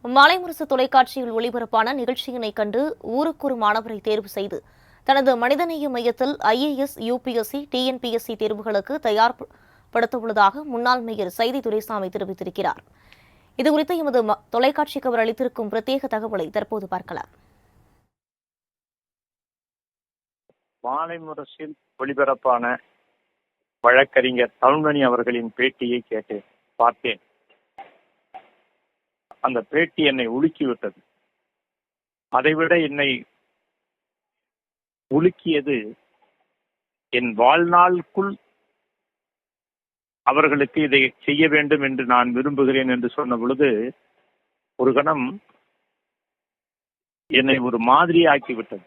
மாலை முரசு தொலைக்காட்சியில் ஒளிபரப்பான நிகழ்ச்சியினை கண்டு ஊருக்கொரு மாணவரை தேர்வு செய்து தனது மனிதநேய மையத்தில் ஐஏஎஸ், யுபிஎஸ்சி, டிஎன்பிஎஸ்சி தேர்வுகளுக்கு தயார்படுத்தவுள்ளதாக முன்னாள் மேயர் சைதை துரைசாமி தெரிவித்திருக்கிறார். இதுகுறித்து எமது தொலைக்காட்சிக்கு அவர் அளித்திருக்கும் பிரத்யேக தகவலை தற்போது பார்க்கலாம். மாலை முரசில் ஒளிபரப்பான வழக்கறிஞர் தவுண்மணி அவர்களின் பேட்டியை பார்த்தேன். அந்த பேட்டி என்னை உலுக்கிவிட்டது. அதைவிட என்னை உலுக்கியது என் வாழ்நாளுக்குள் அவர்களுக்கு இதை செய்ய வேண்டும் என்று நான் விரும்புகிறேன் என்று சொன்ன பொழுது ஒரு கணம் என்னை ஒரு மாதிரி ஆக்கிவிட்டது.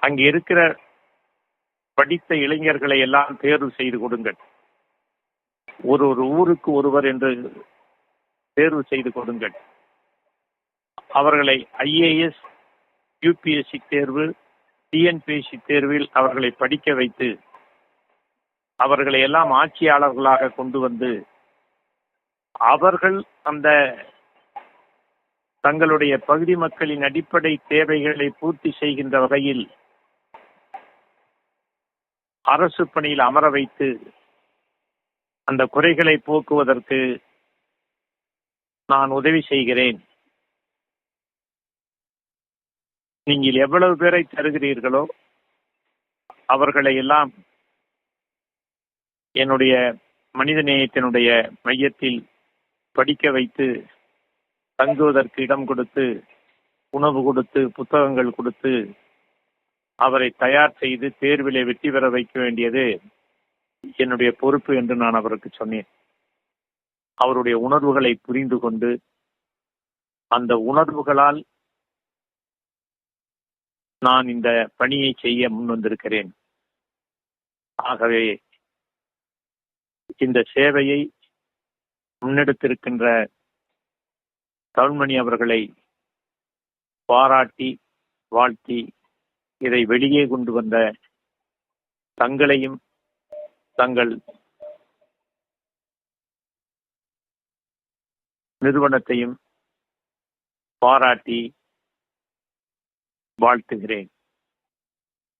அங்கே இருக்கிற படித்த இளைஞர்களை எல்லாம் தேர்வு செய்து கொடுங்கள், ஒரு ஊருக்கு ஒருவர் என்று தேர்வு செய்து கொடுங்கள், அவர்களை ஐஏஎஸ், யுபிஎஸ்சி தேர்வு, டிஎன்பிஎஸ்சி தேர்வில் அவர்களை படிக்க வைத்து அவர்களை எல்லாம் ஆட்சியாளர்களாக கொண்டு வந்து அவர்கள் அந்த தங்களுடைய பகுதி மக்களின் அடிப்படை தேவைகளை பூர்த்தி செய்கின்ற வகையில் அரசு பணியில் அமர வைத்து அந்த குறைகளை போக்குவதற்கு நான் உதவி செய்கிறேன். நீங்கள் எவ்வளவு பேரை தருகிறீர்களோ அவர்களை எல்லாம் என்னுடைய மனிதநேயத்தினுடைய மையத்தில் படிக்க வைத்து தங்குவதற்கு இடம் கொடுத்து, உணவு கொடுத்து, புத்தகங்கள் கொடுத்து அவரை தயார் செய்து தேர்விலே வெற்றி பெற வைக்க வேண்டியது என்னுடைய பொறுப்பு என்று நான் அவருக்கு சொன்னேன். அவருடைய உணர்வுகளை புரிந்து கொண்டு அந்த உணர்வுகளால் நான் இந்த பணியை செய்ய முன் வந்திருக்கிறேன். ஆகவே இந்த சேவையை முன்னெடுத்திருக்கின்ற தவுண்மணி அவர்களை பாராட்டி வாழ்த்தி இதை வெளியே கொண்டு வந்த தங்களையும் தங்கள் நிறுவனத்தையும் பாராட்டி வாழ்த்துகிறேன்.